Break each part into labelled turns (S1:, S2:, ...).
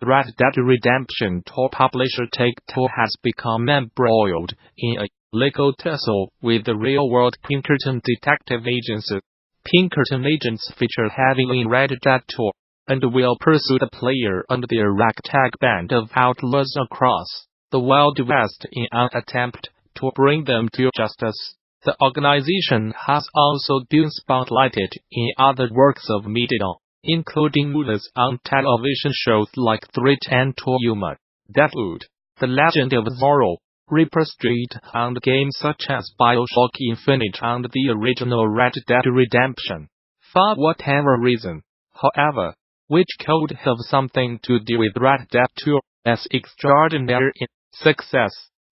S1: Red Dead Redemption 2 publisher Take-Two has become embroiled in a legal tussle with the real-world Pinkerton Detective Agency. Pinkerton agents feature heavily in Red Dead 2, and will pursue the player under their ragtag band of outlaws across the Wild West in an attempt to bring them to justice. The organization has also been spotlighted in other works of media, including movies on television shows like 310 Yuma Deadwood, The Legend of Zorro Ripper Street, and games such as BioShock Infinite and the original Red Dead Redemption. For whatever reason, however, which could have something to do with Red Dead 2's extraordinary success,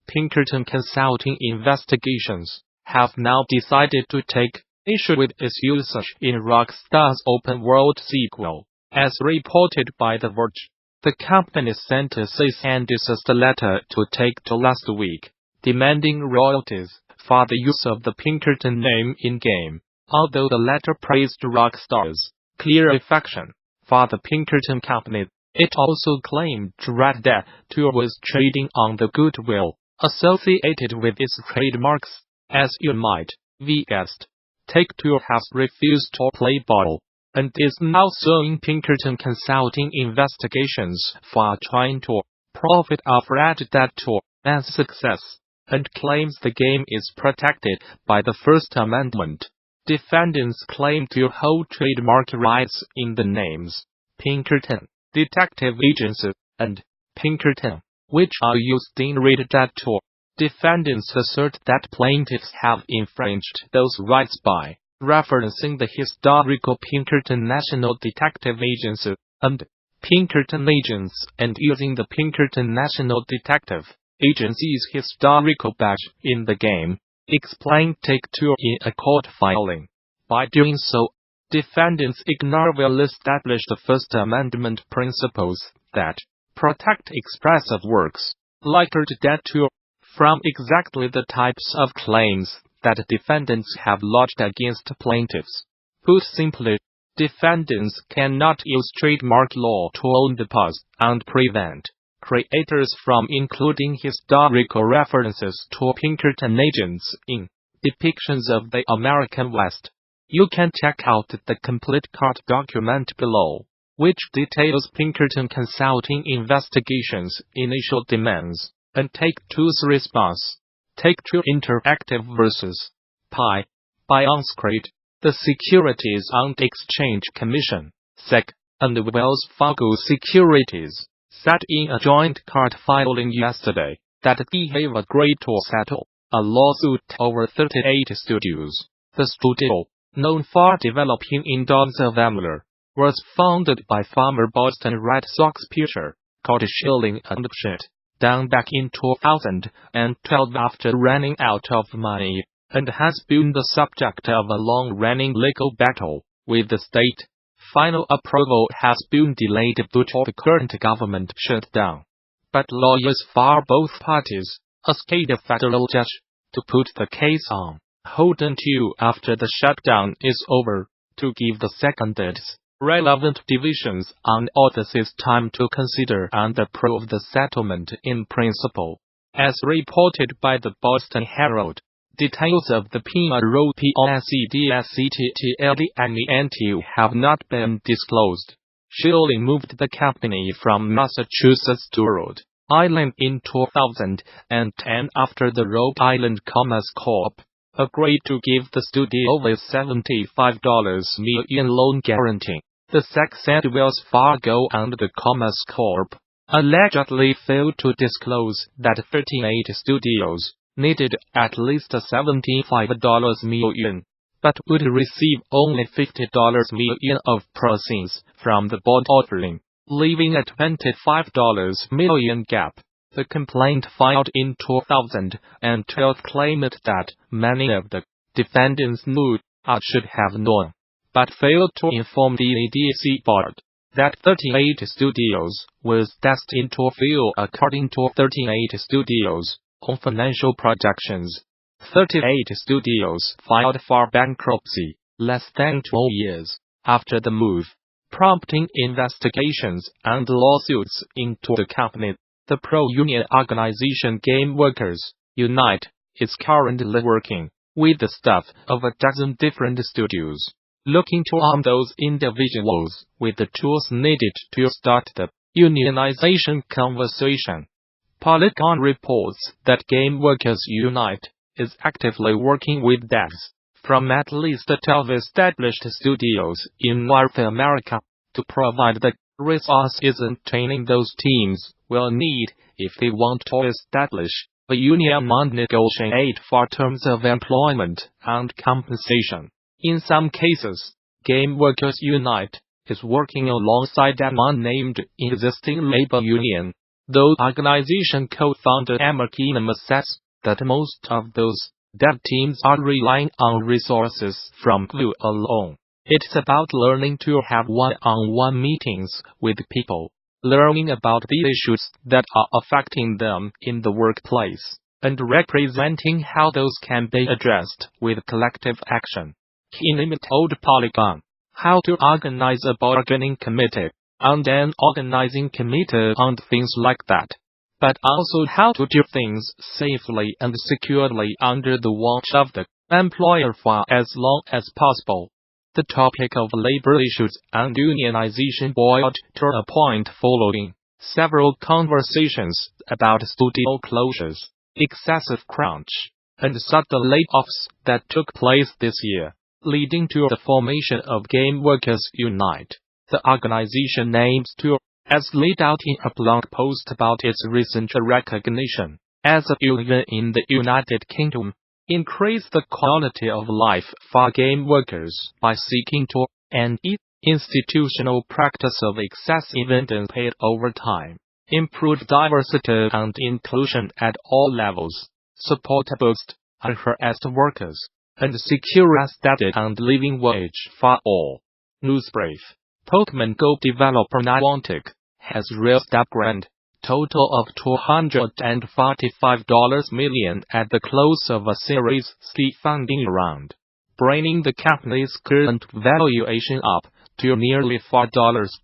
S1: Pinkerton Consulting Investigations have now decided to take issue with its usage in Rockstar's open-world sequel. As reported by The Verge, the company sent a cease and desist letter to Take-Two last week, demanding royalties for the use of the Pinkerton name in-game. Although the letter praised Rockstar's clear affection for the Pinkerton company, it also claimed Red Dead 2 was trading on the goodwill associated with its trademarks. As you might have guessed, Take-Two has refused to play ball, and is now suing Pinkerton Consulting Investigations for trying to profit off Red Dead 2's success, and claims the game is protected by the First Amendment. Defendants claim to hold trademark rights in the names Pinkerton Detective Agency and Pinkerton, which are used in Red Dead 2. Defendants assert that plaintiffs have infringed those rights by referencing the historical Pinkerton National Detective Agency and Pinkerton agents and using the Pinkerton National Detective Agency's historical badge in the game, explained Take-Two in a court filing. By doing so, defendants ignore well-established First Amendment principles that protect expressive works, like Red Dead 2, from exactly the types of claims that defendants have lodged against plaintiffs. Put simply, defendants cannot use trademark law to own the past and prevent creators from including historical references to Pinkerton agents in depictions of the American West. You can check out the complete court document below, which details Pinkerton Consulting Investigations' initial demands and Take-Two's response. Take-Two Interactive vs. Pi. By Scribd, the Securities and Exchange Commission, SEC, and Wells Fargo Securities, said in a joint court filing yesterday that they have agreed to settle a lawsuit over 38 studios. The studio, known for developing Indoors of Amalur, was founded by former Boston Red Sox pitcher Curt Schilling and shut down back in 2012 after running out of money, and has been the subject of a long-running legal battle with the state. Final approval has been delayed due to the current government shutdown, but lawyers for both parties asked a federal judge to put the case on hold until after the shutdown is over, to give the second's relevant divisions on offices time to consider and approve the settlement in principle. As reported by the Boston Herald, details of the Pinkerto Consulting have not been disclosed. Schilling moved the company from Massachusetts to Rhode Island in 2010 after the Rhode Island Commerce Corp agreed to give the studio a $75 million loan guarantee. The SEC said Wells Fargo and the Commerce Corp allegedly failed to disclose that 38 studios needed at least $75 million, but would receive only $50 million of proceeds from the bond offering, leaving a $25 million gap. The complaint filed in 2012 claimed that many of the defendants knew or should have known, but failed to inform the ADC board that 38 studios was destined to fail according to 38 studios' own financial projections. 38 studios filed for bankruptcy less than 2 years after the move. prompting investigations and lawsuits into the company. The pro-union organization Game Workers Unite is currently working with the staff of a dozen different studios, looking to arm those individuals with the tools needed to start the unionization conversation. Polygon reports that Game Workers Unite is actively working with devs from at least 12 established studios in North America to provide the resources and training those teams will need if they want to establish a union and negotiate for terms of employment and compensation. In some cases, Game Workers Unite is working alongside an unnamed existing labor union. The organization co-founder Kinama says that most of those dev teams are relying on resources from you alone. It's about learning to have one-on-one meetings with people, learning about the issues that are affecting them in the workplace, and representing how those can be addressed with collective action. Kinama told Polygon how to organize a bargaining committee and an organizing committee and things like that, but also how to do things safely and securely under the watch of the employer for as long as possible. The topic of labor issues and unionization boiled to a point following several conversations about studio closures, excessive crunch, and sudden layoffs that took place this year, leading to the formation of Game Workers Unite. The organization aims to, as laid out in a blog post about its recent recognition as a union in the United Kingdom, increase the quality of life for game workers by seeking to end institutional practice of excessive and unpaid overtime, improve diversity and inclusion at all levels, support boost and harassed workers, and secure a steady and living wage for all. Newsbrief. Pokemon Go developer Niantic has raised a grand total of $245 million at the close of a Series C funding round, bringing the company's current valuation up to nearly $4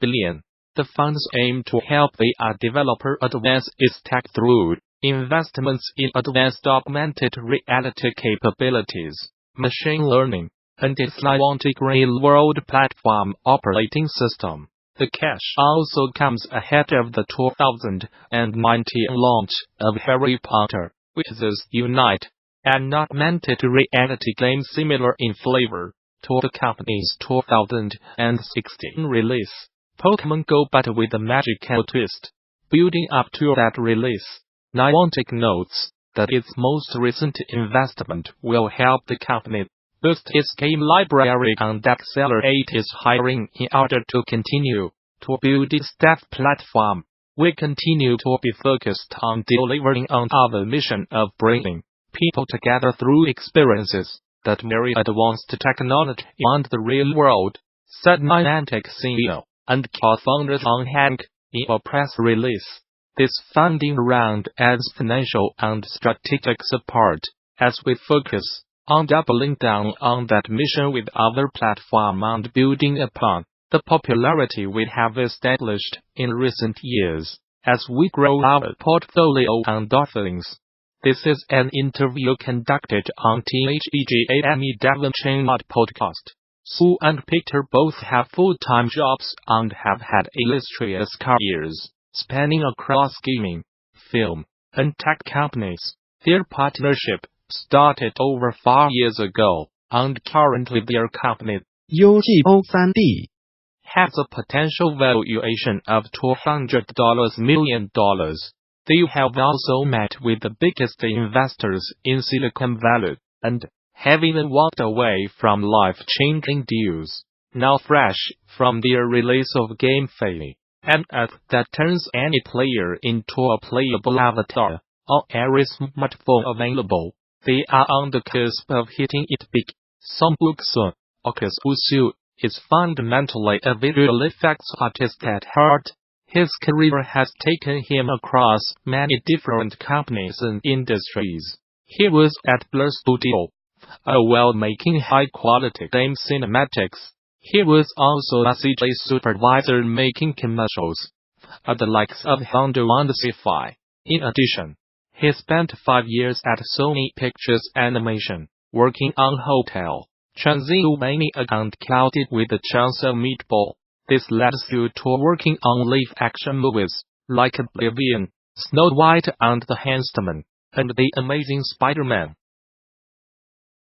S1: billion. The funds aim to help the developer advance its tech through investments in advanced augmented reality capabilities, machine learning, and its Niantic Real World platform operating system. The cash also comes ahead of the 2019 launch of Harry Potter, Wizards Unite, an augmented reality game similar in flavor to the company's 2016 release, Pokemon Go, but with a magical twist. Building up to that release, Niantic notes that its most recent investment will help the company boost its game library and accelerate its hiring in order to continue to build its dev platform. We continue to be focused on delivering on our mission of bringing people together through experiences that marry advanced technology and the real world, said Niantic CEO and co-founder John Hank in a press release. This funding round adds financial and strategic support as we focus on doubling down on that mission with our platform and building upon the popularity we have established in recent years as we grow our portfolio and offerings. This is an interview conducted on THEGAME Dev Unchained podcast. Su and Peter both have full-time jobs and have had illustrious careers spanning across gaming, film, and tech companies. Their partnership started over 4 years ago, and currently their company,
S2: UGO 3D,
S1: has a potential valuation of $200 million. They have also met with the biggest investors in Silicon Valley, and have even walked away from life-changing deals, now fresh from their release of GameFi, an app that turns any player into a playable avatar on every smartphone available. They are on the cusp of hitting it big. Sungwook Su is fundamentally a visual effects artist at heart. His career has taken him across many different companies and industries. He was at Blur Studio, while making high-quality game cinematics. He was also a CG supervisor making commercials at the likes of Honda and Sci-Fi. In addition, he spent 5 years at Sony Pictures Animation, working on Hotel Transylvania and Clouded with a Chance of Meatball. This led Su to working on live-action movies, like Oblivion, Snow White and the Huntsman, and The Amazing Spider-Man.